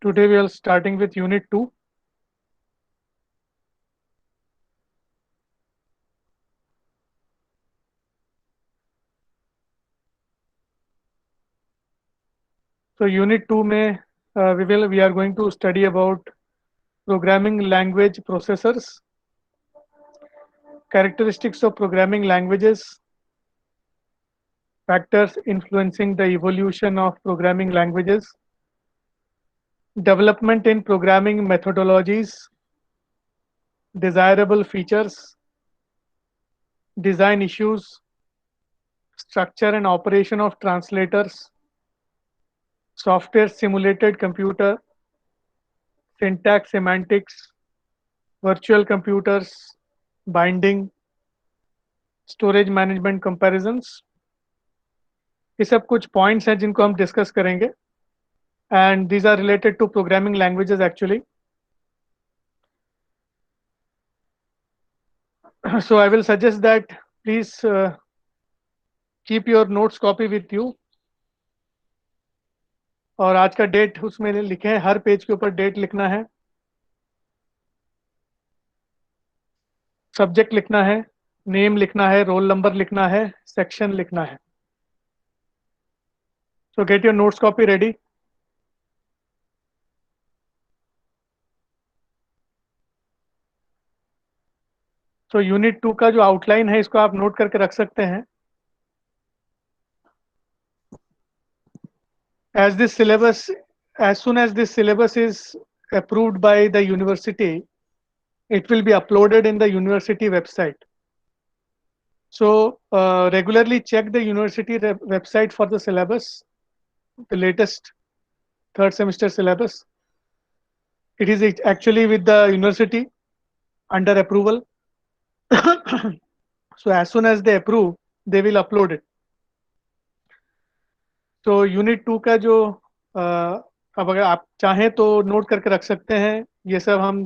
Today we are starting with Unit 2. So Unit 2 में we are going to study about programming language processors, characteristics of programming languages, factors influencing the evolution of programming languages, development in programming methodologies, desirable features, design issues, structure and operation of translators, software simulated computer, syntax semantics, virtual computers, binding, storage management comparisons, ये सब कुछ points हैं जिनको हम discuss करेंगे and these are related to programming languages actually. So I will suggest that please keep your notes copy with you. और आज का डेट उसमें लिखे हैं, हर पेज के ऊपर डेट लिखना है, सब्जेक्ट लिखना है, नेम लिखना है, रोल नंबर लिखना है, सेक्शन लिखना है. So get your notes copy ready. तो यूनिट 2 का जो आउटलाइन है इसको आप नोट करके रख सकते हैं. As this syllabus, as soon as this syllabus is approved by the university, it will be uploaded in the university website. So regularly check the university website for the syllabus, the latest third semester syllabus. It is actually with the university under approval. So as soon as they approve, they will upload it. तो unit 2 का जो अब अगर आप चाहें तो note करके रख सकते हैं. ये सब हम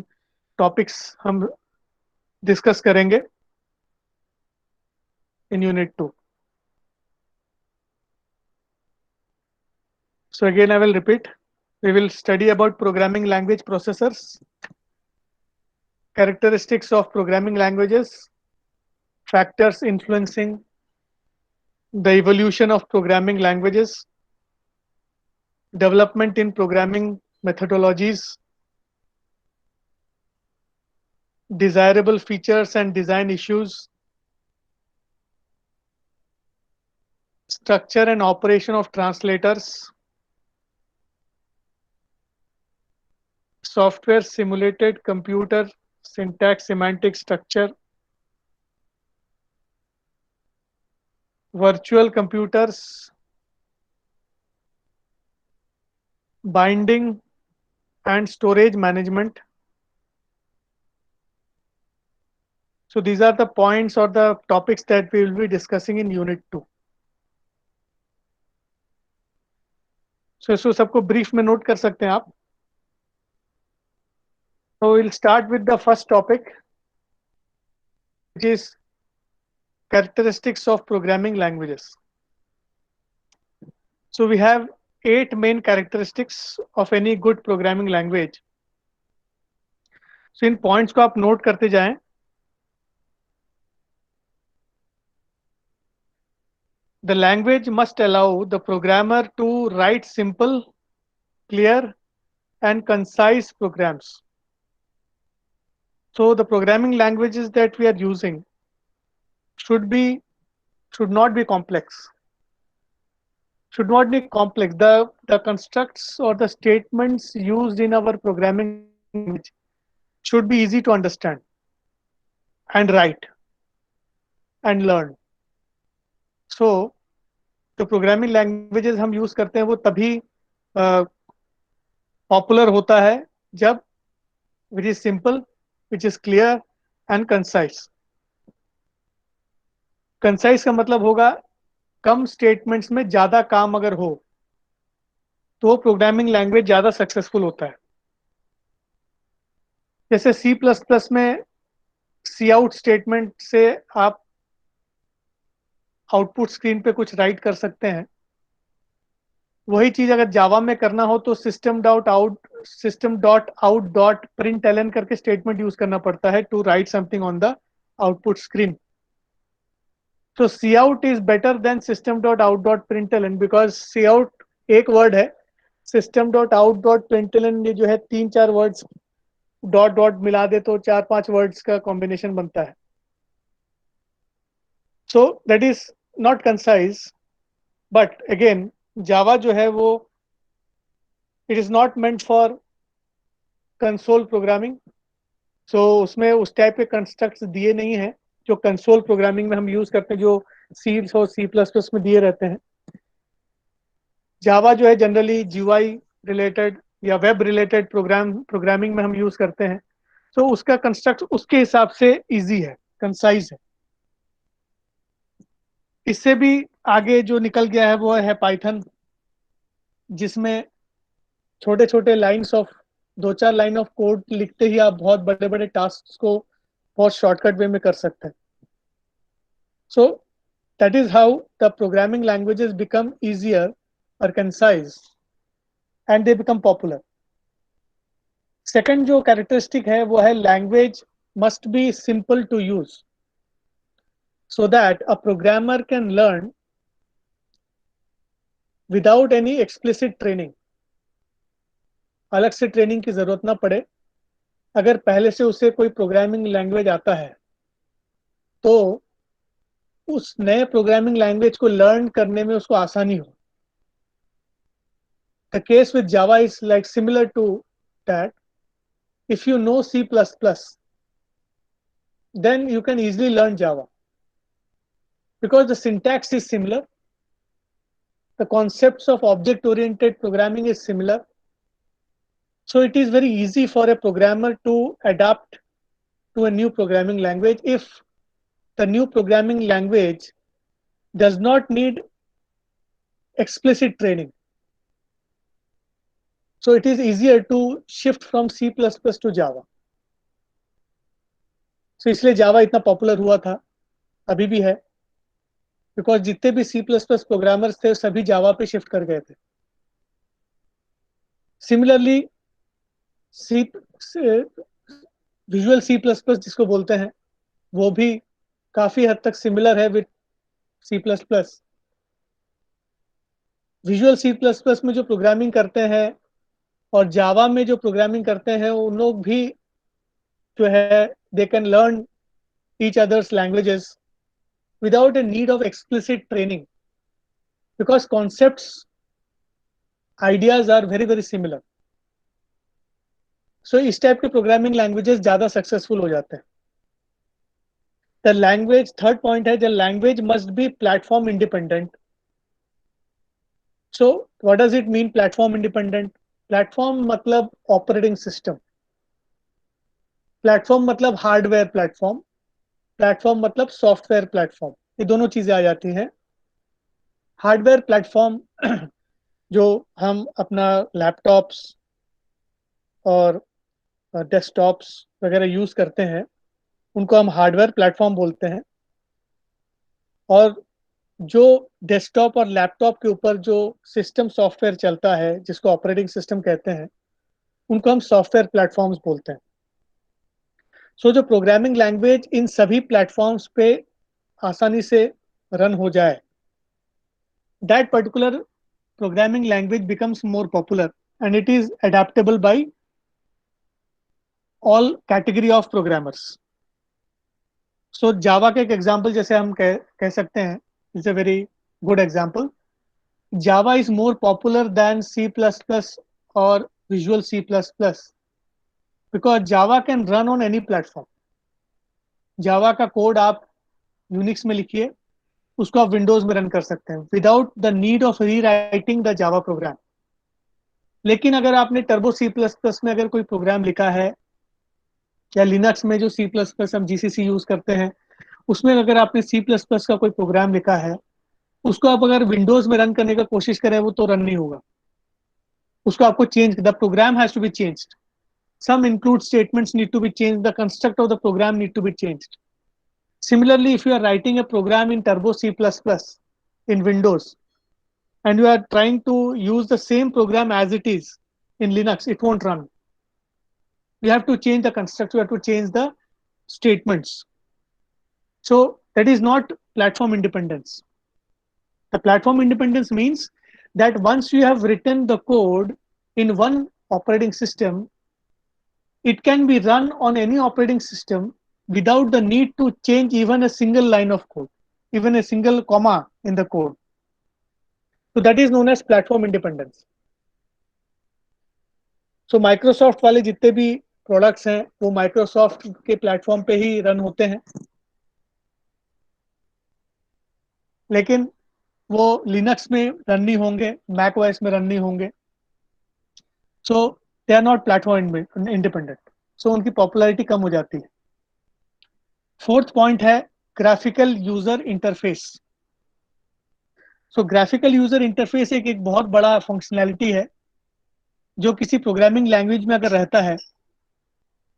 टॉपिक्स हम डिस्कस करेंगे in unit 2. So again I will repeat, we will study about programming language processors, characteristics of programming languages, factors influencing the evolution of programming languages, development in programming methodologies, desirable features and design issues, structure and operation of translators, software simulated computer syntax semantic structure, virtual computers, binding and storage management. So these are the points or the topics that we will be discussing in unit 2. So इसको सबको brief में note कर सकते हैं आप. So we'll start with the first topic, which is characteristics of programming languages. So we have 8 main characteristics of any good programming language. So in points को आप note करते जाएं. The language must allow the programmer to write simple, clear, and concise programs. So the programming languages that we are using should not be complex. Should not be complex. The constructs or the statements used in our programming language should be easy to understand and write and learn. So जो programming languages हम use करते हैं वो तभी popular होता है जब which is simple, which is clear and concise. Concise का मतलब होगा कम स्टेटमेंट्स में ज्यादा काम अगर हो तो प्रोग्रामिंग लैंग्वेज ज्यादा सक्सेसफुल होता है. जैसे C++ में सी आउट स्टेटमेंट से आप आउटपुट स्क्रीन पे कुछ राइट कर सकते हैं. वही चीज अगर जावा में करना हो तो system.out.println करके स्टेटमेंट यूज करना पड़ता है to write something on the output screen. So cout is better than system.out.println because cout एक वर्ड है, system.out.println ये जो है 3-4 वर्ड्स डॉट डॉट मिला दे तो 4-5 वर्ड्स का कॉम्बिनेशन बनता है. So that is not concise. But again Java जो है वो it is not meant for console programming. So उसमें उस टाइप के कंस्ट्रक्ट्स दिए नहीं है जो कंसोल प्रोग्रामिंग में हम यूज करते हैं, जो सी और सी प्लस प्लस में दिए रहते हैं. जावा जो है जनरली जीयूआई रिलेटेड या वेब रिलेटेड प्रोग्रामिंग में हम यूज करते हैं. तो उसका कंस्ट्रक्ट उसके हिसाब से इजी है, कंसाइज है. इससे भी आगे जो निकल गया है वो है पाइथन, जिसमें छोटे छोटे lines of 2-4 line of code लिखते ही आप बहुत बड़े बड़े टास्क को बहुत शॉर्टकट वे में कर सकते हैं. So that is how the programming languages become easier और concise and they become popular. Second जो कैरेक्टरिस्टिक है वो है language must be simple to use so that a programmer can learn without any explicit training. अलग से training की जरूरत ना पड़े. अगर पहले से उसे कोई प्रोग्रामिंग लैंग्वेज आता है तो उस नए प्रोग्रामिंग लैंग्वेज को लर्न करने में उसको आसानी हो. The case with Java is like similar to that. If you know C++, then you can easily learn Java because the syntax is similar. The concepts of object-oriented programming is similar. So it is very easy for a programmer to adapt to a new programming language if the new programming language does not need explicit training. So it is easier to shift from C++ to Java. So इसलिए Java इतना popular हुआ था, अभी भी है, because जितने भी C++ programmers थे सभी जावा पे शिफ्ट कर गए थे. सिमिलरली सी विजुअल C++ जिसको बोलते हैं वो भी काफी हद तक सिमिलर है विद C++. विजुअल C++ में जो प्रोग्रामिंग करते हैं और जावा में जो प्रोग्रामिंग करते हैं उन लोग भी जो है they can learn each others languages without a need of explicit training because concepts ideas are very similar. So इस टाइप के प्रोग्रामिंग लैंग्वेजेस ज्यादा सक्सेसफुल हो जाते हैं. द लैंग्वेज थर्ड पॉइंट है the language must B platform independent. So what does it mean platform independent? Platform मतलब operating system, platform मतलब hardware platform, platform मतलब सॉफ्टवेयर प्लेटफॉर्म. ये दोनों चीजें आ जाती हैं. हार्डवेयर प्लेटफॉर्म जो हम अपना लैपटॉप्स और डेस्कटॉप्स वगैरह यूज करते हैं उनको हम हार्डवेयर प्लेटफॉर्म बोलते हैं. और जो डेस्कटॉप और लैपटॉप के ऊपर जो सिस्टम सॉफ्टवेयर चलता है जिसको ऑपरेटिंग सिस्टम कहते हैं उनको हम सॉफ्टवेयर प्लेटफॉर्म्स बोलते हैं. सो जो प्रोग्रामिंग लैंग्वेज इन सभी प्लेटफॉर्म्स पे आसानी से रन हो जाए, that particular programming language becomes more popular and it is adaptable by all category of programmers. So Java का एक एग्जाम्पल जैसे हम कह सकते हैं, it's a very good example. Java is more popular than C++ और visual C++ because Java can run on any platform. Java का code आप यूनिक्स में लिखिए, उसको आप विंडोज में रन कर सकते हैं विदाउट द नीड ऑफ री राइटिंग द जावा प्रोग्राम. लेकिन अगर आपने टर्बो C++ में अगर कोई प्रोग्राम लिखा है या लिनक्स में जो C++ हम GCC यूज करते हैं उसमें अगर आपने C++ का कोई प्रोग्राम लिखा है उसको आप अगर विंडोज में रन करने का कोशिश करें वो तो रन नहीं होगा. उसको आपको change, the program has to be changed. Some include statements need to be changed. The construct of the program need to be changed. Similarly, if you are writing a program in Turbo C++ in Windows and you are trying to use the same program as it is in Linux, it won't run. We have to change the construct, we have to change the statements. So that is not platform independence. The platform independence means that once you have written the code in one operating system, it can be run on any operating system without the need to change even a single line of code, even a single comma in the code. So that is known as platform independence. So Microsoft वाले जितने भी products हैं वो Microsoft के platform पे ही run होते हैं, लेकिन वो लिनक्स में रन नहीं होंगे, मैक ओएस में रन नहीं होंगे. So they are not platform independent. So उनकी पॉपुलैरिटी कम हो जाती है. फोर्थ पॉइंट है graphical user interface. So graphical user interface एक बहुत बड़ा फंक्शनैलिटी है जो किसी प्रोग्रामिंग लैंग्वेज में अगर रहता है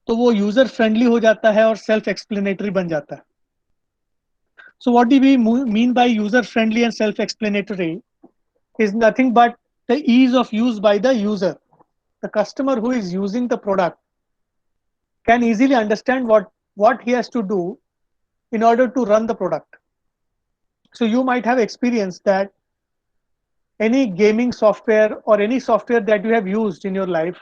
तो वो यूजर फ्रेंडली हो जाता है और सेल्फ एक्सप्लेनेटरी बन जाता है. So what do we mean by user friendly and self explanatory is nothing but the ease of use by the user. The customer who is using the product can easily understand what he has to do in order to run the product. So you might have experienced that any gaming software or any software that you have used in your life,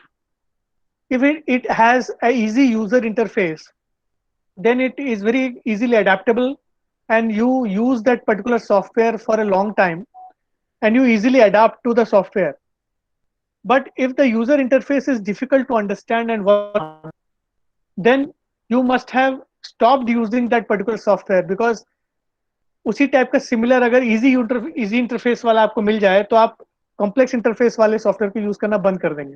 if it has an easy user interface, then it is very easily adaptable and you use that particular software for a long time and you easily adapt to the software. But if the user interface is difficult to understand and work, then you must have stopped using that particular software, because उसी type का similar अगर easy interface वाला आपको मिल जाए तो आप complex interface वाले software को यूज करना बंद कर देंगे.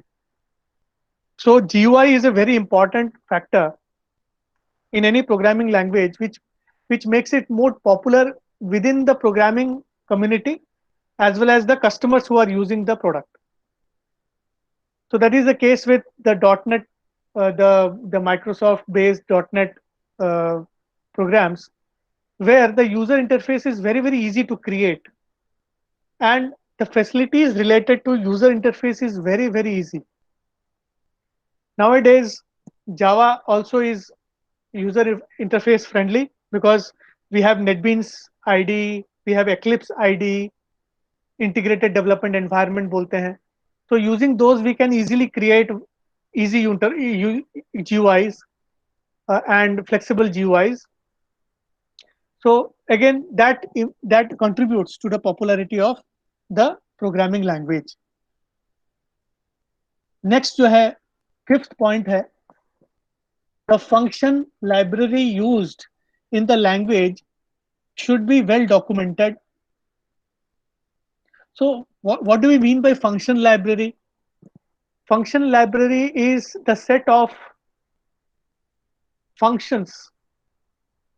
सो GUI is a very important factor in any programming language, which makes it more popular within the programming community as well as the customers who are using the product. So that is the case with the .NET, the Microsoft-based .NET programs, where the user interface is very easy to create, and the facilities related to user interface is very easy. Nowadays, Java also is user interface friendly because we have NetBeans IDE, we have Eclipse IDE, integrated development environment बोलते हैं. So using those, we can easily create easy GUIs and flexible GUIs. So again, that contributes to the popularity of the programming language. Next जो है fifth point है, the function library used in the language should be well documented. So what do we mean by function library? Function library is the set of functions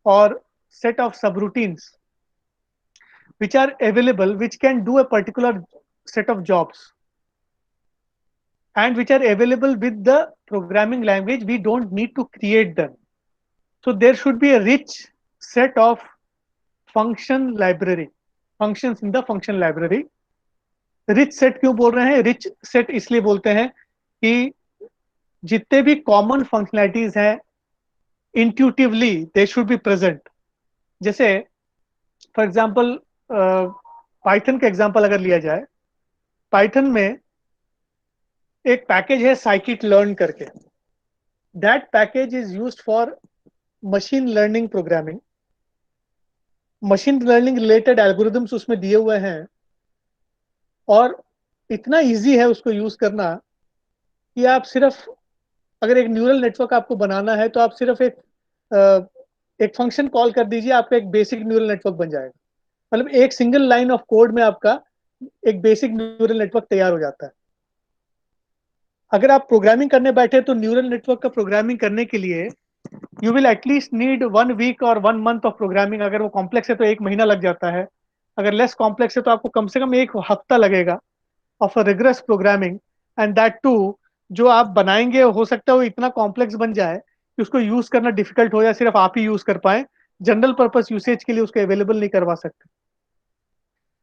or set of subroutines which are available, which can do a particular set of jobs, and which are available with the programming language. We don't need to create them. So there should be a rich set of function library, functions in the function library. Rich set क्यों बोल रहे हैं? Rich set इसलिए बोलते हैं कि जितने भी कॉमन फंक्शनैलिटीज हैं intuitively they should be present. जैसे फॉर एग्जांपल पाइथन का एग्जांपल अगर लिया जाए, पाइथन में एक पैकेज है साइकिट लर्न करके. That package is used for machine learning programming. Machine learning related algorithms उसमें दिए हुए हैं और इतना इजी है उसको यूज करना कि आप सिर्फ अगर एक न्यूरल नेटवर्क आपको बनाना है तो आप सिर्फ एक फंक्शन कॉल कर दीजिए, आपका एक बेसिक न्यूरल नेटवर्क बन जाएगा. मतलब एक सिंगल लाइन ऑफ कोड में आपका एक बेसिक न्यूरल नेटवर्क तैयार हो जाता है. अगर आप प्रोग्रामिंग करने बैठे तो न्यूरल नेटवर्क का प्रोग्रामिंग करने के लिए you will at least need 1 week और 1 मंथ ऑफ प्रोग्रामिंग. अगर वो कॉम्प्लेक्स है तो 1 महीना लग जाता है. अगर लेस कॉम्प्लेक्स है तो आपको कम से कम 1 हफ्ता लगेगा of a regress programming. And that too जो आप बनाएंगे हो सकता है वो इतना कॉम्प्लेक्स बन जाए कि उसको यूज करना डिफिकल्ट हो या सिर्फ आप ही यूज कर पाए, जनरल पर्पस यूसेज के लिए उसको अवेलेबल नहीं करवा सकते.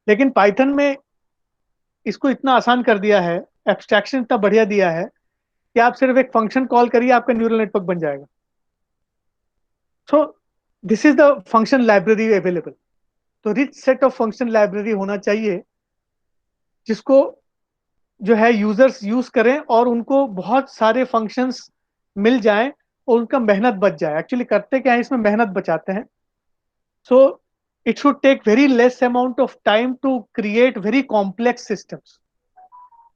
लेकिन पाइथन में इसको इतना आसान कर दिया है, एब्स्ट्रैक्शन इतना बढ़िया दिया है कि आप सिर्फ एक फंक्शन कॉल करिए, आपका न्यूरल नेटवर्क बन जाएगा। So this is the function library available. तो rich set of function library होना चाहिए जिसको जो है यूजर्स यूज करें और उनको बहुत सारे फंक्शंस मिल जाएं और उनका मेहनत बच जाए। एक्चुअली करते क्या है, इसमें मेहनत बचाते हैं। So it should take very less amount of time to create very complex systems.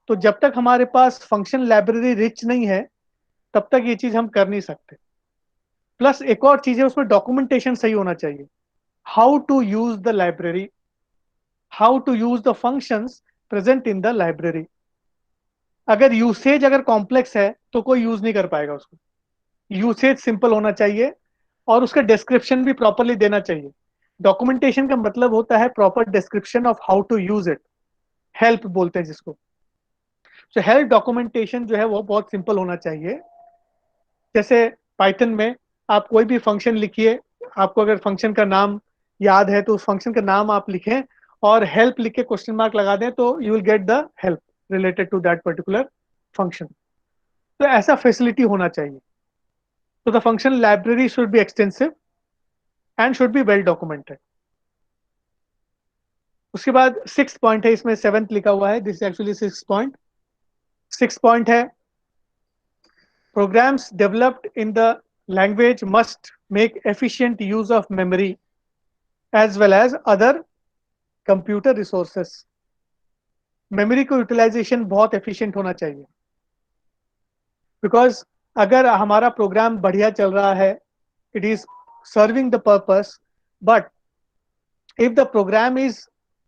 तो जब तक हमारे पास फंक्शन लाइब्रेरी रिच नहीं है तब तक ये चीज हम कर नहीं सकते। प्लस एक और चीज है, उसमें डॉक्यूमेंटेशन सही होना चाहिए। How to use the library, how to use the functions present in the library. अगर यूसेज अगर कॉम्प्लेक्स है तो कोई यूज नहीं कर पाएगा उसको। यूसेज सिंपल होना चाहिए और उसका डिस्क्रिप्शन भी प्रॉपरली देना चाहिए। डॉक्यूमेंटेशन का मतलब होता है proper description of how to use it, help बोलते हैं जिसको। तो हेल्प डॉक्यूमेंटेशन जो है वो बहुत सिंपल होना चाहिए। जैसे पाइथन में आप कोई भी फंक्शन लिखिए, आपको अगर फंक्शन का नाम याद है तो उस फंक्शन का नाम आप लिखें और हेल्प लिख के क्वेश्चन मार्क लगा दें तो you will get the help related to that particular function. तो ऐसा फैसिलिटी होना चाहिए। तो the function library should be extensive and should be well documented. उसके बाद सिक्स पॉइंट है, इसमें सेवेंथ लिखा हुआ है, this actually six point. Six point है, programs developed in the language must make efficient use of memory as well as other computer resources। Memory को utilisation बहुत एफिशिएंट होना चाहिए। बिकॉज अगर हमारा प्रोग्राम बढ़िया चल रहा है, it is serving the purpose, but if the program is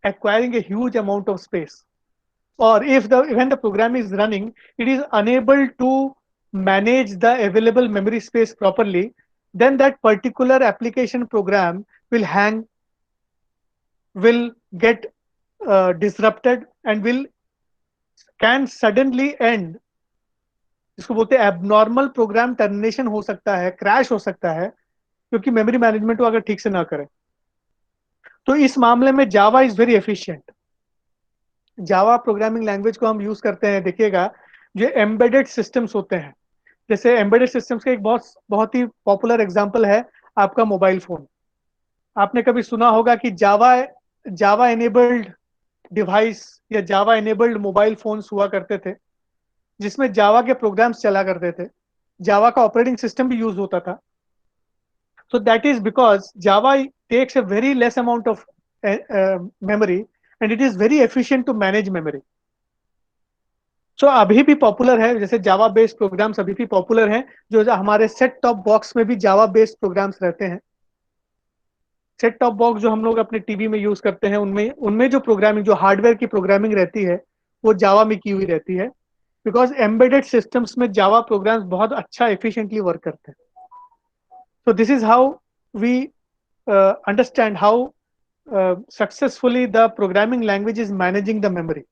acquiring a huge amount of space, or if the when the program is running it is unable to manage the available memory space properly, then that particular application program will hang, will get disrupted and will can suddenly end। इसको बोलते हैं abnormal programme termination हो सकता है, crash हो सकता है, क्योंकि मेमोरी मैनेजमेंट को अगर ठीक से ना करें। तो इस मामले में Java is very efficient. Java programming language को हम यूज करते हैं, देखिएगा जो एम्बेडेड सिस्टम्स होते हैं, जैसे एम्बेडेड सिस्टम्स का एक बहुत बहुत ही पॉपुलर एग्जांपल है आपका मोबाइल फोन। आपने कभी सुना होगा कि जावा जावा एनेबल्ड डिवाइस या जावा एनेबल्ड मोबाइल फोन्स हुआ करते थे जिसमें जावा के प्रोग्राम्स चला करते थे, जावा का ऑपरेटिंग सिस्टम भी यूज होता था। So that is because Java takes a very less amount of memory and it is very efficient to manage memory. So अभी भी पॉपुलर है, जैसे जावा बेस्ड प्रोग्राम्स अभी भी पॉपुलर हैं, जो हमारे सेट टॉप बॉक्स में भी जावा बेस्ड प्रोग्राम्स रहते हैं। सेट टॉप बॉक्स जो हम लोग अपने टीवी में यूज करते हैं, उनमें उनमें जो प्रोग्रामिंग, जो हार्डवेयर की प्रोग्रामिंग रहती है वो जावा में की हुई रहती है। बिकॉज एम्बेडेड सिस्टम्स में जावा प्रोग्राम्स बहुत अच्छा एफिशिएंटली वर्क करते हैं। So this is how we understand how successfully the programming language is managing the memory।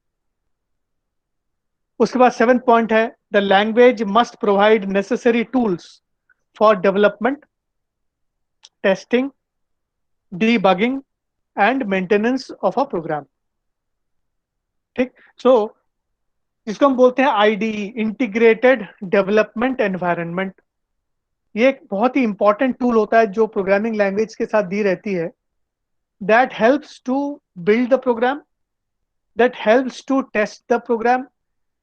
उसके बाद सेवेंथ पॉइंट है, the language must provide necessary tools for development, testing, debugging and maintenance of a program. ठीक, so इसको हम बोलते हैं IDE, integrated development environment. ये एक बहुत ही इंपॉर्टेंट टूल होता है जो प्रोग्रामिंग लैंग्वेज के साथ दी रहती है, that helps to build the program, that helps to test the program,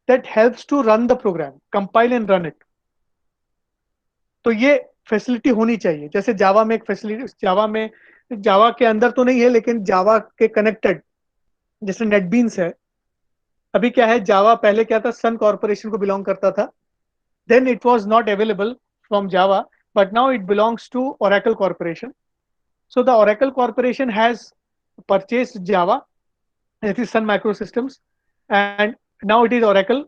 that helps to run the program, compile and run it। तो ये फैसिलिटी होनी चाहिए। जैसे जावा में एक फैसिलिटी, जावा में, जावा के अंदर तो नहीं है लेकिन जावा के कनेक्टेड जैसे नेटबीन्स है। अभी क्या है, जावा पहले क्या था, सन कॉर्पोरेशन को बिलोंग करता था, then it was not available from Java, but now it belongs to Oracle corporation. So the Oracle corporation has purchased Java, it is Sun Microsystems, and now it is Oracle,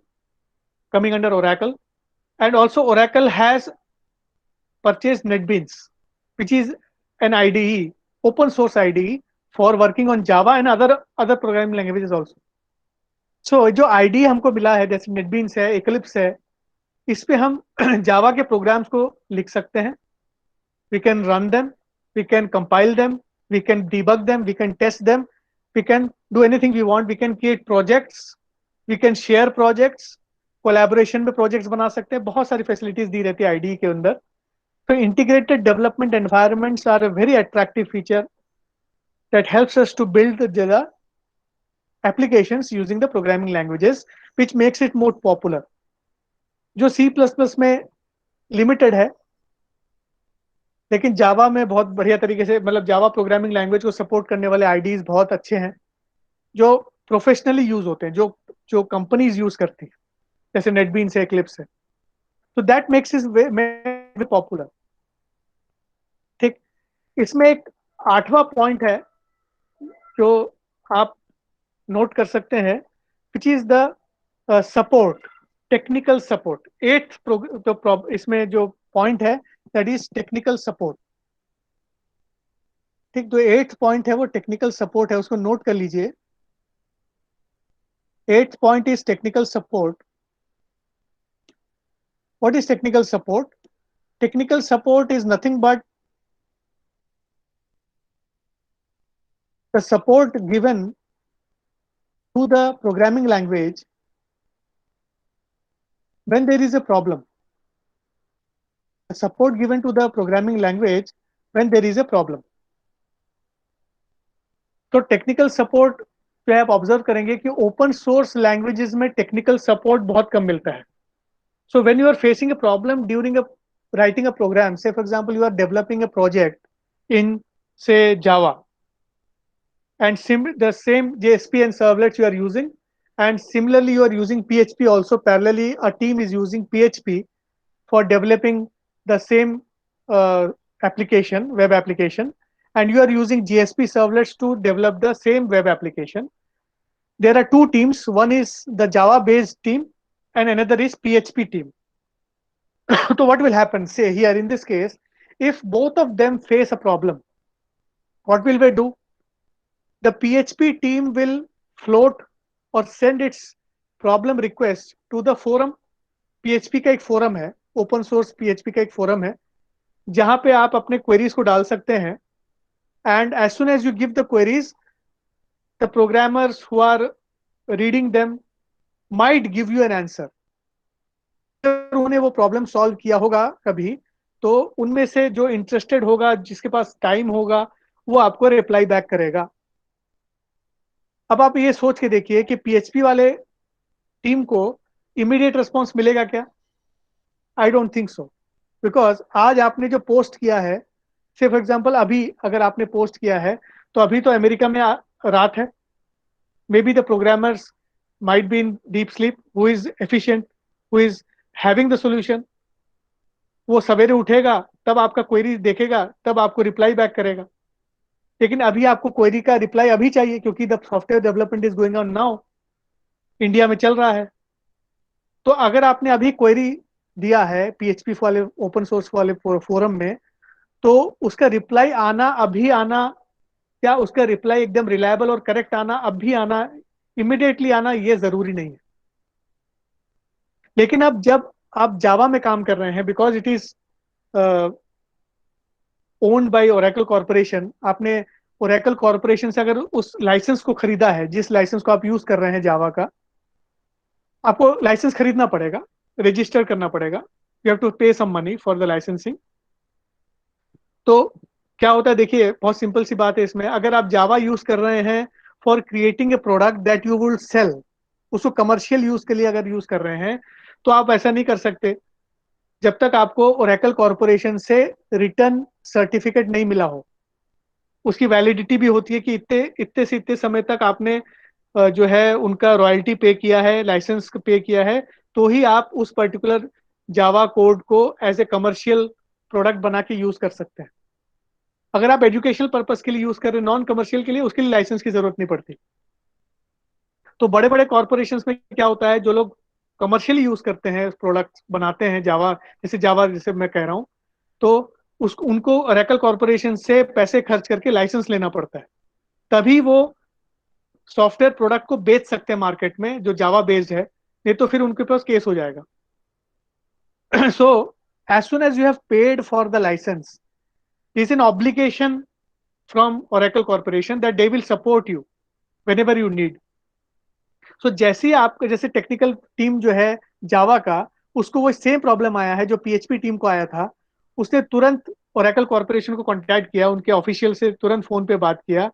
coming under Oracle. And also Oracle has purchased NetBeans, which is an IDE, open source IDE for working on Java and other programming languages also। So जो IDE हमको मिला है, जैसे NetBeans है, Eclipse है, इस पे हम जावा के प्रोग्राम्स को लिख सकते हैं। We can run them, we can compile them, we can debug them, we can test them, we can do anything we want, we can create projects we can share projects, collaboration में projects बना सकते हैं, बहुत सारी facilities दी रहती है ID के अंदर. तो integrated development environments are a very attractive feature that helps us to build the applications using the programming languages, which makes it more popular. जो C++ में लिमिटेड है, लेकिन जावा में बहुत बढ़िया तरीके से, मतलब जावा प्रोग्रामिंग लैंग्वेज को सपोर्ट करने वाले आईडीज बहुत अच्छे हैं जो प्रोफेशनली यूज होते हैं, जो जो कंपनीज यूज करती हैं, जैसे नेटबीन्स है, एक्लिप्स है. तो दैट मेक्स इट पॉपुलर. ठीक. इसमें एक आठवां पॉइंट है जो आप नोट कर सकते हैं, which is the support, technical support. Eighth जो इसमें जो पॉइंट है, दैट इज टेक्निकल सपोर्ट. ठीक. जो एट्थ पॉइंट है वो टेक्निकल सपोर्ट है, उसको नोट कर लीजिए. Eighth point is technical support. What is technical support? Technical support is nothing but the support given to the programming language when there is a problem. The support given to the programming language when there is a problem. तो technical support जो आप observe करेंगे कि open source languages में technical support बहुत कम मिलता है. So when you are facing a problem during a writing a program, say for example you are developing a project in say Java, and the same JSP and servlets you are using, and similarly you are using PHP also. Parallelly a team is using PHP for developing the same application, web application, and you are using JSP servlets to develop the same web application. There are two teams. One is the Java based team and another is PHP team. So what will happen? Say here in this case, if both of them face a problem, what will we do? The PHP team will float or send its problem request to the forum. PHP का एक forum है, open source PHP का एक forum है, जहां पे आप अपने क्वेरीज को डाल सकते हैं. And as soon as you give the queries, the programmers who are reading them might give you an answer. उन्होंने वो प्रॉब्लम सॉल्व किया होगा कभी, तो उनमें से जो इंटरेस्टेड होगा, जिसके पास टाइम होगा, वो आपको रिप्लाई बैक करेगा. अब आप ये सोच के देखिए कि पीएचपी वाले टीम को इमीडिएट रिस्पॉन्स मिलेगा क्या? I don't think so. Because आज आपने जो पोस्ट किया है, से फॉर एग्जाम्पल अभी अगर आपने पोस्ट किया है, तो अभी तो अमेरिका में रात है. May be the programmers might be in deep sleep. Who is efficient, who is having the solution, वो सवेरे उठेगा, तब आपका क्वेरी देखेगा, तब आपको रिप्लाई बैक करेगा. लेकिन अभी आपको क्वेरी का रिप्लाई अभी चाहिए, क्योंकि the software development is going on now, India में चल रहा है. तो अगर आपने अभी क्वेरी दिया है पीएचपी वाले ओपन सोर्स वाले फोरम में, तो उसका रिप्लाई आना, अभी आना, क्या उसका रिप्लाई एकदम रिलायबल और करेक्ट आना, अभी आना, इमिडिएटली आना, ये जरूरी नहीं है. लेकिन अब जब आप जावा में काम कर रहे हैं, because it is owned by Oracle corporation, आपने ओरेकल कॉर्पोरेशन से अगर उस लाइसेंस को खरीदा है, जिस लाइसेंस को आप यूज कर रहे हैं जावा का, आपको लाइसेंस खरीदना पड़ेगा, रजिस्टर करना पड़ेगा. You have to pay some money for the licensing. तो क्या होता है, देखिए बहुत सिंपल सी बात है इसमें. अगर आप जावा यूज कर रहे हैं for creating a product that you will sell, उसको कमर्शियल यूज के लिए अगर यूज कर रहे हैं, तो आप ऐसा नहीं कर सकते जब तक आपको ओरेकल कॉर्पोरेशन से रिटर्न सर्टिफिकेट नहीं मिला हो. उसकी वैलिडिटी भी होती है कि इतने इतने से इतने समय तक आपने जो है उनका रॉयल्टी पे किया है, लाइसेंस पे किया है, तो ही आप उस पर्टिकुलर जावा कोड को एज ए कमर्शियल प्रोडक्ट बना के यूज कर सकते हैं. अगर आप एजुकेशनल पर्पस के लिए यूज कर रहे हैं, नॉन कमर्शियल के लिए, उसके लिए लाइसेंस की जरूरत नहीं पड़ती. तो बड़े बड़े कॉर्पोरेशन में क्या होता है, जो लोग कमर्शियली यूज करते हैं, प्रोडक्ट बनाते हैं जावा जैसे मैं कह रहा हूँ, तो उसको उनको ओरेकल कॉर्पोरेशन से पैसे खर्च करके लाइसेंस लेना पड़ता है, तभी वो सॉफ्टवेयर प्रोडक्ट को बेच सकते हैं मार्केट में जो जावा बेस्ड है. नहीं तो फिर उनके पास केस हो जाएगा. So as soon as you have paid for the licence, is an obligation from Oracle Corporation that they will support you whenever you need. सो जैसे ही आपका जैसे टेक्निकल टीम जो है जावा का, उसको वो सेम प्रॉब्लम आया है जो पीएचपी टीम को आया था, उसने तुरंत ओरेकल कॉर्पोरेशन को कांटेक्ट किया, उनके ऑफिशियल से तुरंत फोन पे बात किया,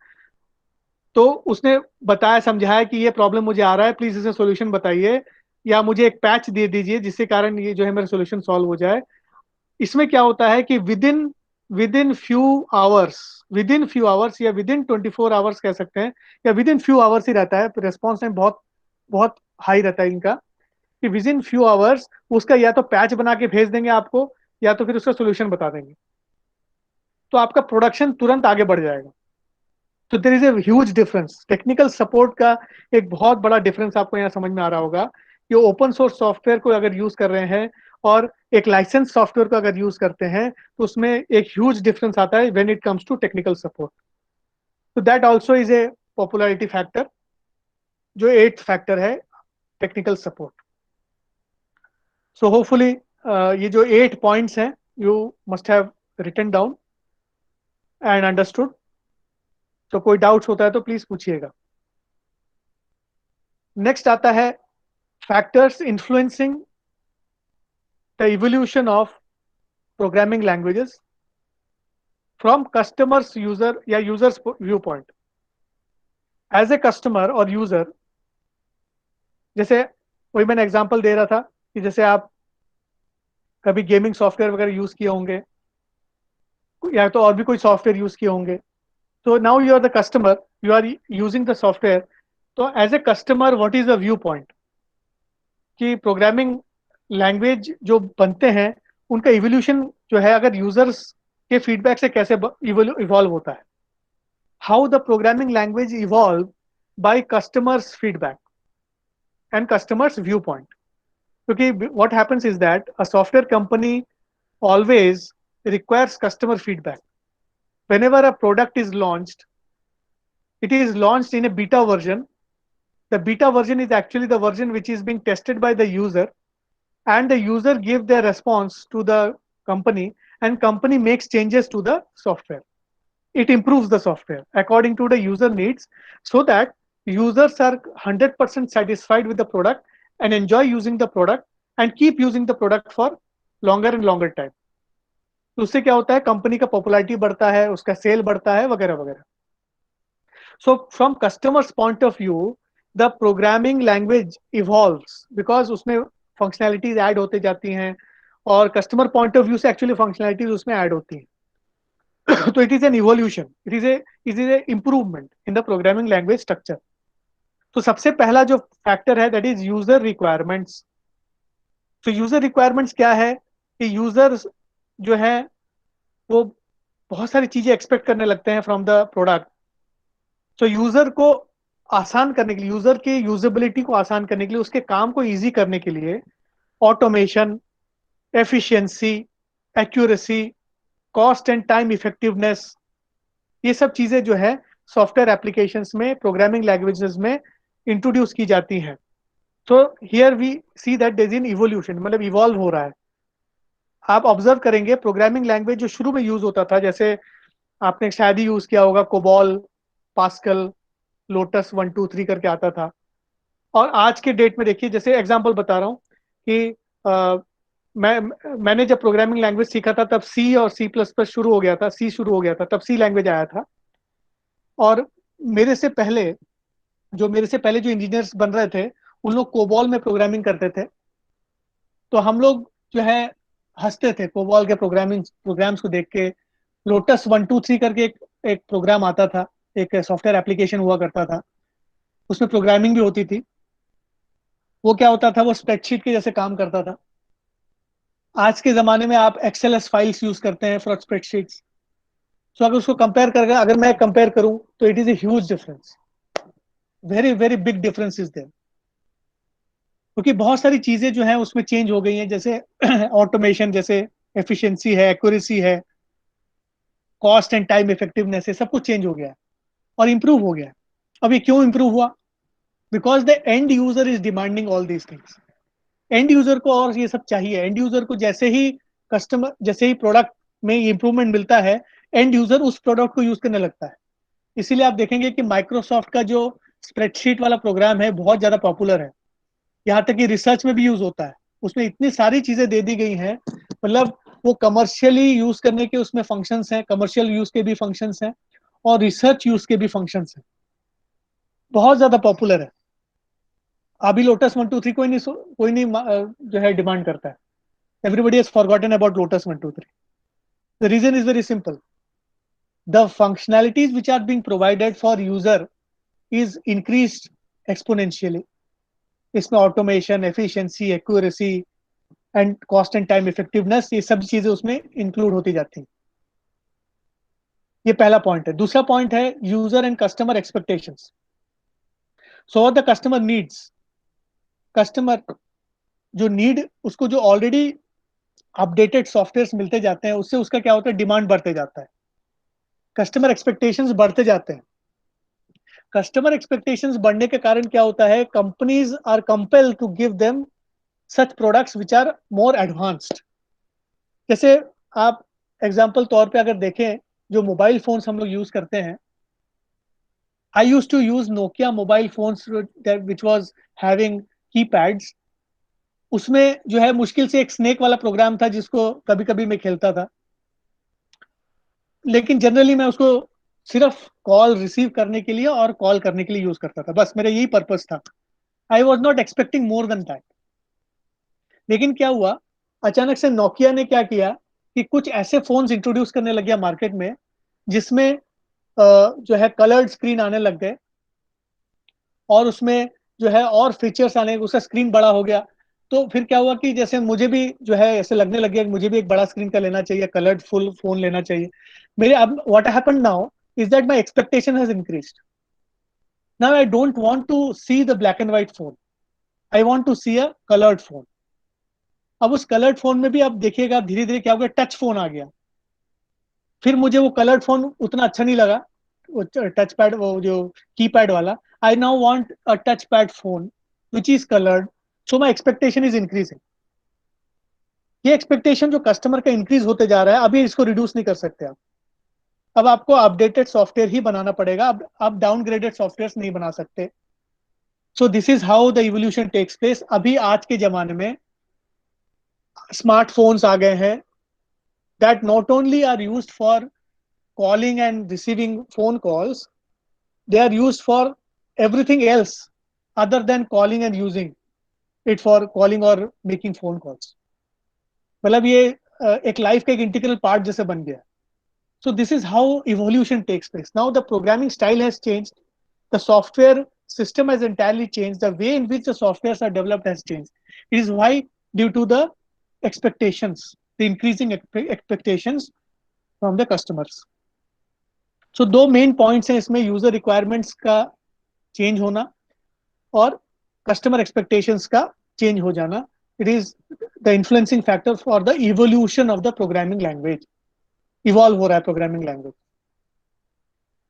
तो उसने बताया समझाया कि ये प्रॉब्लम मुझे आ रहा है, प्लीज इसे सोल्यूशन बताइए, या मुझे एक पैच दे दीजिए जिसके कारण ये जो है मेरा सोल्यूशन सॉल्व हो जाए। इसमें क्या होता है कि विद इन फ्यू आवर्स या विद इन 24 आवर्स कह सकते हैं, या विद इन फ्यू आवर्स ही रहता है, रिस्पॉन्स टाइम बहुत बहुत हाई रहता है इनका, कि विद इन फ्यू आवर्स उसका या तो पैच बना के भेज देंगे आपको, या तो फिर उसका सोल्यूशन बता देंगे, तो आपका प्रोडक्शन तुरंत आगे बढ़ जाएगा। तो there is a huge difference, technical support का एक बहुत बड़ा डिफरेंस आपको यहाँ समझ में आ रहा होगा कि ओपन सोर्स सॉफ्टवेयर को अगर यूज कर रहे हैं और एक लाइसेंस सॉफ्टवेयर को अगर यूज करते हैं, तो उसमें एक ह्यूज डिफरेंस आता है when it comes to technical support. तो that also is a popularity factor, जो एट्थ फैक्टर है टेक्निकल सपोर्ट। सो होपफुली ये जो 8 पॉइंट्स हैं, you must have written down and understood. तो कोई डाउट्स होता है तो प्लीज पूछिएगा। नेक्स्ट आता है factors influencing the evolution of programming languages from customers user या users view point. As a customer और यूजर, जैसे वही मैंने एग्जांपल दे रहा था कि जैसे आप कभी गेमिंग सॉफ्टवेयर वगैरह यूज किए होंगे, या तो और भी कोई सॉफ्टवेयर यूज किए होंगे, तो now you are the customer, you are using the software. तो as a customer what is the view point कि प्रोग्रामिंग लैंग्वेज जो बनते हैं उनका इवोल्यूशन जो है अगर यूजर्स के फीडबैक से कैसे इवॉल्व होता है, how the programming language evolve by customers feedback and customers view point. क्योंकि what happens is that a software company always requires customer feedback. Whenever a product is launched, it is launched in a beta version. The beta version is actually the version which is being tested by the user, and the user give their response to the company, and company makes changes to the software. It improves the software according to the user needs, so that users are 100% satisfied with the product and enjoy using the product and keep using the product for longer and longer time. तो उससे क्या होता है, company का popularity बढ़ता है, उसका cell बढ़ता है, वगैरह वगैरह। So from customers point of view, the programming language evolves because उसमें फंक्शनैलिटीज ऐड होते जाती हैं, और कस्टमर पॉइंट ऑफ व्यू से एक्चुअली फंक्शनैलिटीज उसमें ऐड होती हैं। तो it is an evolution, it is A improvement in the programming language structure. तो सबसे पहला जो फैक्टर है दैट इज यूजर रिक्वायरमेंट्स। तो यूजर रिक्वायरमेंट्स क्या है कि यूजर्स जो है वो बहुत सारी चीजें एक्सपेक्ट करने लगते हैं फ्रॉम द प्रोडक्ट। तो यूजर को आसान करने के लिए, यूजर की यूजेबिलिटी को आसान करने के लिए, उसके काम को इजी करने के लिए automation, efficiency, accuracy, cost and time effectiveness, ये सब चीजें जो है सॉफ्टवेयर एप्लीकेशंस में, प्रोग्रामिंग लैंग्वेजेस में इंट्रोड्यूस की जाती हैं। तो here we see that there is an evolution, मतलब इवॉल्व हो रहा है। आप ऑब्जर्व करेंगे प्रोग्रामिंग लैंग्वेज जो शुरू में यूज होता था, जैसे आपने शायद ही यूज किया होगा, कोबॉल, पास्कल, लोटस 1 2 3 करके आता था। और आज के डेट में देखिए, जैसे एग्जांपल बता रहा हूँ कि मैंने जब प्रोग्रामिंग लैंग्वेज सीखा था तब सी और सी प्लस प्लस शुरू हो गया था, सी शुरू हो गया था, तब सी लैंग्वेज आया था। और मेरे से पहले जो इंजीनियर्स बन रहे थे, उन लोग कोबॉल में प्रोग्रामिंग करते थे। तो हम लोग जो है हंसते थे कोबॉल के प्रोग्राम्स को देख के। लोटस 1 2 3 करके एक प्रोग्राम आता था, एक सॉफ्टवेयर एप्लीकेशन हुआ करता था, उसमें प्रोग्रामिंग भी होती थी। वो क्या होता था, वो स्प्रेडशीट के जैसे काम करता था। आज के जमाने में आप एक्सएलएस फाइल्स यूज करते हैं फॉर स्प्रेडशीट्स। सो अगर उसको कंपेयर करके अगर मैं कंपेयर करूं, तो it is a huge difference, very very big difference is there. क्योंकि बहुत सारी चीजें जो है उसमें चेंज हो गई हैं, जैसे ऑटोमेशन, जैसे एफिशिएंसी है, एक्यूरेसी है, कॉस्ट एंड टाइम इफेक्टिवनेस है, सब कुछ चेंज हो गया है और इम्प्रूव हो गया है। अब ये क्यों इम्प्रूव हुआ? Because the end user is demanding all these things. And user को और ये सब चाहिए। एंड यूजर को जैसे ही प्रोडक्ट में इंप्रूवमेंट मिलता है, एंड यूजर उस प्रोडक्ट को यूज करने लगता है। इसीलिए आप देखेंगे कि माइक्रोसॉफ्ट का जो स्प्रेडशीट वाला प्रोग्राम है, बहुत ज़्यादा पॉपुलर है, यहाँ तक कि रिसर्च में भी यूज़ होता है। उसमें इतनी सारी चीज़ें दे दी गई हैं, मतलब वो कमर्शियली यूज़ करने के उसमें फंक्शंस हैं, कमर्शियल यूज़ के भी फंक्शंस हैं और रिसर्च यूज़ के भी फंक्शंस हैं। बहुत ज़्यादा पॉपुलर है। अभी लोटस 123 जो है डिमांड करता है। Everybody has forgotten about Lotus 123. The reason is very simple. The functionalities which are being provided for user is increased exponentially. इसमें automation, efficiency, accuracy and cost and time effectiveness ये सब चीजें उसमें include होती जाती हैं। ये पहला पॉइंट है। दूसरा पॉइंट है user and customer expectations. So the customer needs, customer जो नीड, उसको जो ऑलरेडी अपडेटेड सॉफ्टवेयर मिलते जाते हैं, उससे उसका क्या होता है, डिमांड बढ़ते जाता है, कस्टमर एक्सपेक्टेशंस बढ़ते जाते हैं। कस्टमर एक्सपेक्टेशंस बढ़ने के कारण क्या होता है, companies are compelled to give them such products which are more advanced. जैसे आप एग्जांपल तौर पे अगर देखें, जो मोबाइल फोन्स हम लोग यूज करते हैं, I use to use Nokia mobile phones which was having keypads. उसमें जो है मुश्किल से एक स्नेक वाला प्रोग्राम था जिसको कभी कभी मैं खेलता था, लेकिन जनरली मैं उसको सिर्फ कॉल रिसीव करने के लिए और कॉल करने के लिए यूज करता था, बस मेरा यही पर्पस था। I was not expecting more than that. लेकिन क्या हुआ, अचानक से नोकिया ने क्या किया कि कुछ ऐसे फोन्स इंट्रोड्यूस करने लग गया मार्केट में जिसमें जो है कलर्ड स्क्रीन आने लग गए, और उसमें जो है और फीचर्स आने, उसका स्क्रीन बड़ा हो गया। तो फिर क्या हुआ कि जैसे मुझे भी जो है ऐसे लगने लग गया कि मुझे भी एक बड़ा स्क्रीन का लेना चाहिए, कलर्ड फुल फोन लेना चाहिए। मेरे अब what happened now is that my expectation has increased. Now I don't want to see the black and white phone, I want to see a coloured phone. अब उस coloured phone में भी आप देखिएगा धीरे धीरे क्या हो गया, टच फोन आ गया। फिर मुझे वो कलर्ड फोन उतना अच्छा नहीं लगा, वो टच पैड, वो जो कीपैड वाला। I now want a touch pad phone which is coloured, so my expectation is increasing. ये एक्सपेक्टेशन जो कस्टमर का इंक्रीज होते जा रहा है, अभी इसको रिड्यूस नहीं कर सकते आप। अब आपको अपडेटेड सॉफ्टवेयर ही बनाना पड़ेगा, अब आप डाउनग्रेडेड सॉफ्टवेयर नहीं बना सकते। So this is how the evolution takes place. अभी आज के जमाने में स्मार्टफोन्स आ गए हैं that not only are used for calling and receiving phone calls, they are used for everything else other than calling and using it for calling or making phone calls। मतलब ये एक लाइफ का एक integral part जैसे बन गया। So this is how evolution takes place. Now the programming style has changed, the software system has entirely changed, the way in which the softwares are developed has changed। It is why, due to the expectations, the increasing expectations from the customers। सो दो main points हैं इसमें, user requirements का change होना और customer expectations का change हो जाना। It is the influencing factor for the evolution of the programming language. Evolve हो रहा है प्रोग्रामिंग लैंग्वेज।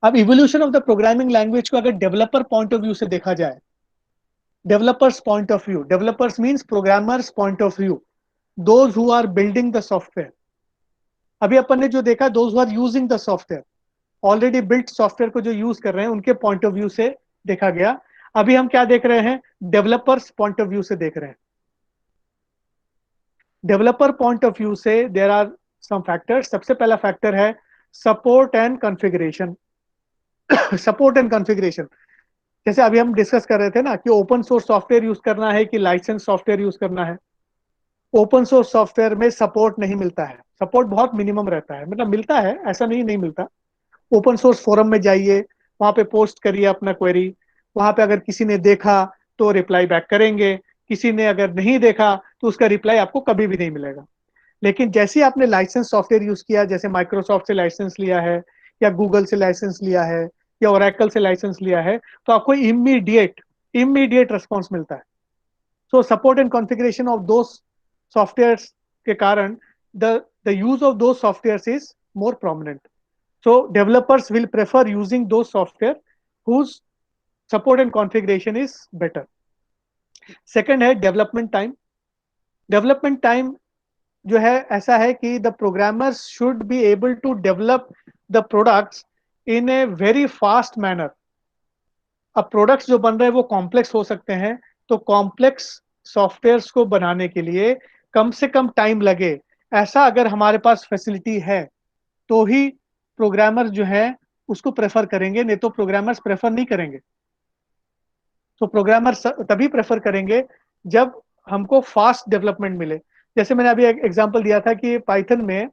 अब evolution of the programming language को अगर डेवलपर पॉइंट ऑफ व्यू से देखा जाए, developers point of view, developers means programmers point of view, those who are building the software. अभी अपन ने जो देखा, those who are using the software, already built software को जो यूज कर रहे हैं, उनके पॉइंट ऑफ व्यू से देखा गया। अभी हम क्या देख रहे हैं, डेवलपर्स पॉइंट ऑफ व्यू से देख रहे हैं। डेवलपर पॉइंट ऑफ व्यू से देर आर सम फैक्टर्स। सबसे पहला फैक्टर है support and configuration. Support and configuration, जैसे अभी हम डिस्कस कर रहे थे ना कि ओपन सोर्स सॉफ्टवेयर यूज करना है कि लाइसेंस सॉफ्टवेयर यूज करना है। ओपन सोर्स सॉफ्टवेयर में सपोर्ट नहीं मिलता है, सपोर्ट बहुत मिनिमम रहता है, मतलब मिलता है ऐसा नहीं, नहीं मिलता। ओपन सोर्स फोरम में जाइए, वहां पे पोस्ट करिए अपना क्वेरी, वहां पे अगर किसी ने देखा तो रिप्लाई बैक करेंगे, किसी ने अगर नहीं देखा तो उसका रिप्लाई आपको कभी भी नहीं मिलेगा। लेकिन जैसे ही आपने लाइसेंस सॉफ्टवेयर यूज किया, जैसे माइक्रोसॉफ्ट से लाइसेंस लिया है या गूगल से लाइसेंस लिया है या ओरेकल से लाइसेंस लिया है, तो आपको इमीडिएट इमीडिएट रिस्पॉन्स मिलता है। सो सपोर्ट एंड कॉन्फ़िगरेशन ऑफ दो सॉफ्टवेयर के कारण द द यूज ऑफ दो software is more prominent. So developers will prefer using those software whose support and configuration is better। Second है डेवलपमेंट टाइम। डेवलपमेंट टाइम जो है ऐसा है कि the programmers should be able to develop the products in a very fast manner. अब products जो बन रहे हैं वो कॉम्प्लेक्स हो सकते हैं, तो कॉम्प्लेक्स सॉफ्टवेयर्स को बनाने के लिए कम से कम टाइम लगे, ऐसा अगर हमारे पास फैसिलिटी है, तो ही प्रोग्रामर जो हैं उसको प्रेफ़र करेंगे, नहीं तो प्रोग्रामर्स प्रेफ़र नहीं करेंगे। तो प्रोग्रामर्स तभी प्रेफ़र करेंगे जब हमको फ़ास्ट डेवलपमेंट मिले। जैसे मैंने अभी एक एग्ज़ाम्पल दिया था कि पाइथन में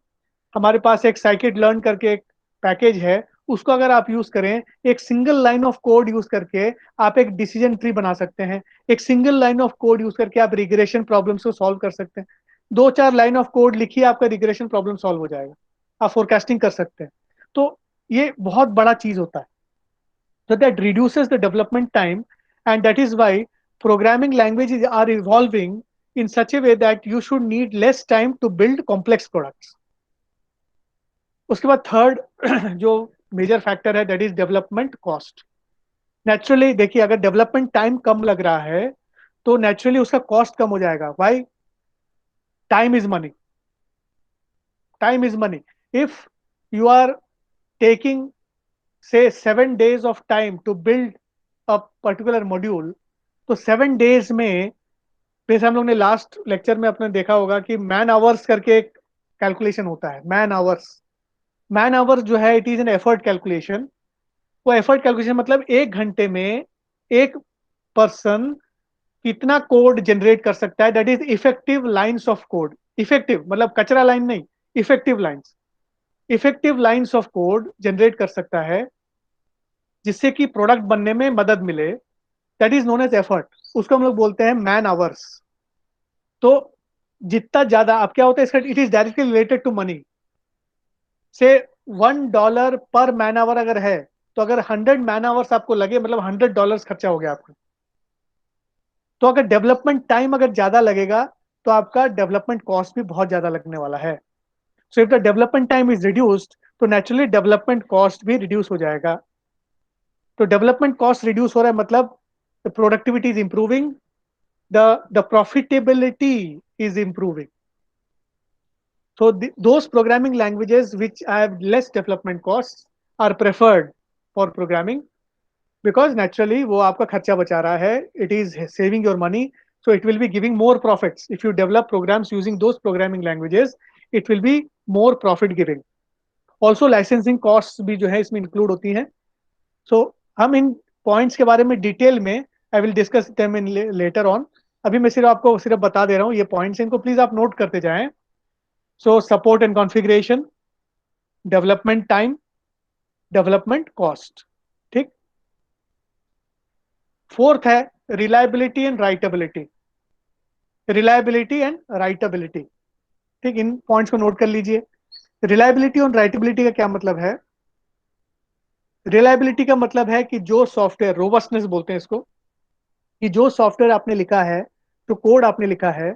हमारे पास एक scikit-learn करके एक पैकेज है, उसको अगर आप यूज़ करें, एक single line of code use करके आप एक डिसीजन ट्री बना सकते हैं। एक single line of code use करके आप रिग्रेशन प्रॉब्लम्स को सॉल्व कर सकते हैं। 2-4 लाइन ऑफ कोड लिखिए, आपका रिग्रेशन प्रॉब्लम सॉल्व हो जाएगा। आप फोरकास्टिंग कर सकते हैं। तो ये बहुत बड़ा चीज़ होता है। So that reduces the development time, and that is why programming languages are evolving in such a way that you should need less time to build complex products. उसके बाद थर्ड जो मेजर फैक्टर है that is development cost. Naturally देखिए, अगर development time कम लग रहा है तो नेचुरली उसका कॉस्ट कम हो जाएगा। Why? Time is money. Time is money. If you are taking say 7 days of time to build a particular module, तो 7 days में, जैसे हम लोग ने लास्ट लेक्चर में अपने देखा होगा कि मैन आवर्स करके एक कैलकुलेशन होता है। मैन आवर्स, मैन आवर्स जो है it is an effort calculation. वो एफर्ट कैलकुलेशन मतलब 1 घंटे में एक पर्सन कितना कोड जनरेट कर सकता है, that is effective lines of code. Effective मतलब कचरा लाइन नहीं, effective lines. Effective lines of code generate कर सकता है जिससे कि प्रोडक्ट बनने में मदद मिले, that is known as effort. उसको हम लोग बोलते हैं मैन आवर्स। तो जितना ज्यादा अब क्या होता है इसका, it is directly related to money. से $1 पर मैन आवर अगर है, तो अगर 100 मैन आवर्स आपको लगे मतलब $100 खर्चा हो गया आपका। तो अगर डेवलपमेंट टाइम अगर ज्यादा लगेगा तो आपका डेवलपमेंट कॉस्ट भी बहुत ज्यादा लगने वाला है। So if the development time is reduced तो नेचुरली डेवलपमेंट कॉस्ट भी रिड्यूस हो जाएगा। तो डेवलपमेंट कॉस्ट रिड्यूस हो रहा है मतलब the productivity is improving, the profitability is improving. So those programming languages which have less development costs are preferred for programming because naturally वो आपका खर्चा बचा रहा है, it is saving your money, so it will be giving more profits. If you develop programs using those programming languages, it will be more profit giving. Also licensing costs भी जो है इसमें include होती हैं। So हम इन points के बारे में डिटेल में I will discuss them in later on. अभी मैं सिर्फ आपको सिर्फ बता दे रहा हूँ ये पॉइंट्स, इनको प्लीज आप नोट करते जाएं। So support and configuration, development time, development cost. ठीक। फोर्थ है reliability and writeability. Reliability and writeability. ठीक, इन पॉइंट्स को नोट कर लीजिए। रिलायबिलिटी और राइटेबिलिटी का क्या मतलब है? रिलायबिलिटी का मतलब है कि जो सॉफ्टवेयर, रोबस्टनेस बोलते हैं इसको, कि जो सॉफ्टवेयर आपने लिखा है, जो कोड आपने लिखा है,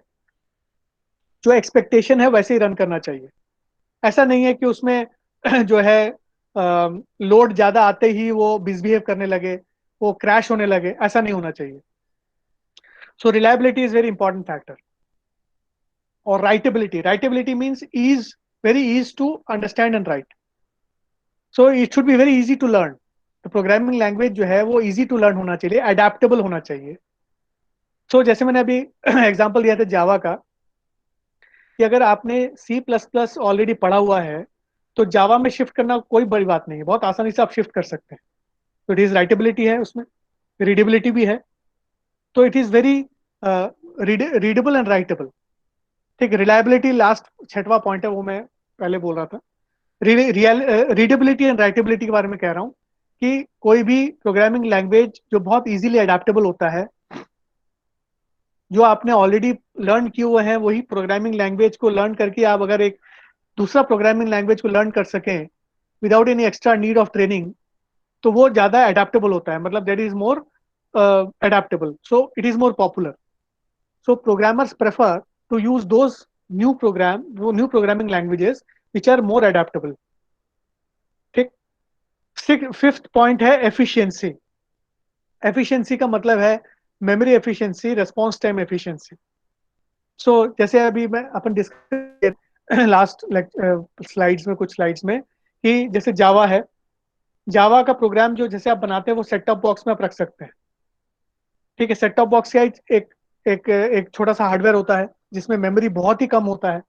जो एक्सपेक्टेशन है वैसे ही रन करना चाहिए। ऐसा नहीं है कि उसमें जो है लोड ज़्यादा आते ही वो मिसबिहेव करने लगे, वो क्रैश होने लगे, ऐसा नहीं होना चाहिए। So reliability is very important factor. और writeability, writeability means ease, very ease to understand and write. So it should be very easy to learn. तो प्रोग्रामिंग लैंग्वेज जो है वो इजी टू लर्न होना चाहिए, अडेप्टेबल होना चाहिए। सो जैसे मैंने अभी एग्जाम्पल दिया था जावा का, कि अगर आपने सी प्लस प्लस ऑलरेडी पढ़ा हुआ है तो जावा में शिफ्ट करना कोई बड़ी बात नहीं है, बहुत आसानी से आप शिफ्ट कर सकते हैं। तो इट इज राइटेबिलिटी है, उसमें रीडेबिलिटी भी है। तो it is very readable and writable. ठीक, रिलायबिलिटी लास्ट छठवां पॉइंट है, वो मैं पहले बोल रहा था। रीडेबिलिटी एंड राइटेबिलिटी के बारे में कह रहा हूँ कि कोई भी प्रोग्रामिंग लैंग्वेज जो बहुत इजीली अडेप्टेबल होता है, जो आपने ऑलरेडी लर्न किए हुए हैं वही प्रोग्रामिंग लैंग्वेज को लर्न करके आप अगर एक दूसरा प्रोग्रामिंग लैंग्वेज को लर्न कर सकें without any extra need of training, तो वो ज़्यादा अडेप्टेबल होता है, मतलब that is more adaptable, so it is more popular. So programmers prefer to use those वो new programming languages which are more adaptable. ठीक। फिफ्थ पॉइंट है efficiency. Efficiency का मतलब है memory efficiency, response time efficiency. So जैसे अभी मैं अपन discuss last slides में, कुछ स्लाइड्स में, कि जैसे जावा है, जावा का प्रोग्राम जो जैसे आप बनाते हैं वो सेट टॉप बॉक्स में आप रख सकते हैं। ठीक है, सेट टॉप बॉक्स का एक छोटा सा हार्डवेयर होता है जिसमें मेमोरी बहुत ही कम होता है,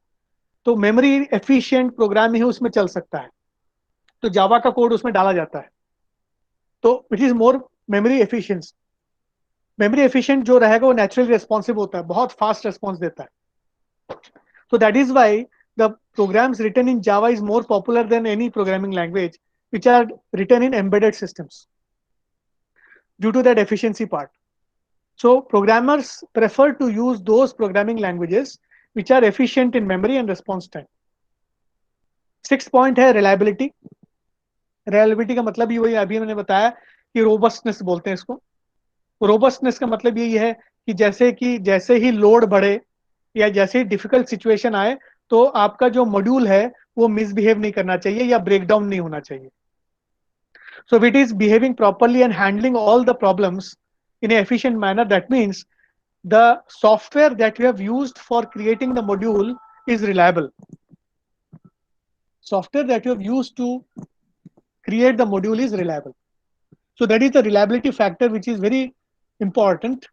तो मेमोरी एफिशिएंट प्रोग्राम ही उसमें चल सकता है, तो जावा का कोड उसमें डाला जाता है, तो it is more memory efficient. Memory efficient जो रहेगा वो नेचुरली रेस्पॉन्सिव होता है, बहुत फास्ट रेस्पॉन्स देता है। So that is why the programs written in Java is more popular than any programming language which are written in embedded systems due to that efficiency part. So programmers prefer to use those programming languages which are efficient in memory and response time. Sixth point है reliability. Reliability का मतलब ही वही अभी मैंने बताया कि robustness बोलते हैं इसको। robustness का मतलब यही है कि जैसे ही लोड बढ़े या जैसे ही डिफिकल्ट सिचुएशन आए, तो आपका जो मॉड्यूल है वो मिसबिहेव नहीं करना चाहिए या ब्रेक डाउन नहीं होना चाहिए। So if it is behaving properly and handling all the problems in an efficient manner, that means the software that you have used for creating the module is reliable. Software that you have used to create the module is reliable. So that is the reliability factor which is very important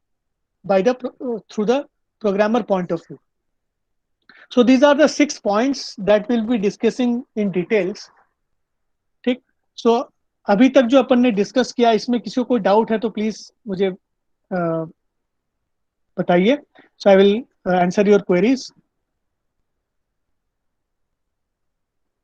by the through the programmer point of view. So these are the 6 points that we'll be discussing in details. ठीक, सो अभी तक जो अपन ने discuss किया इसमें किसी को कोई डाउट है तो प्लीज मुझे बताइए, so I will answer your queries.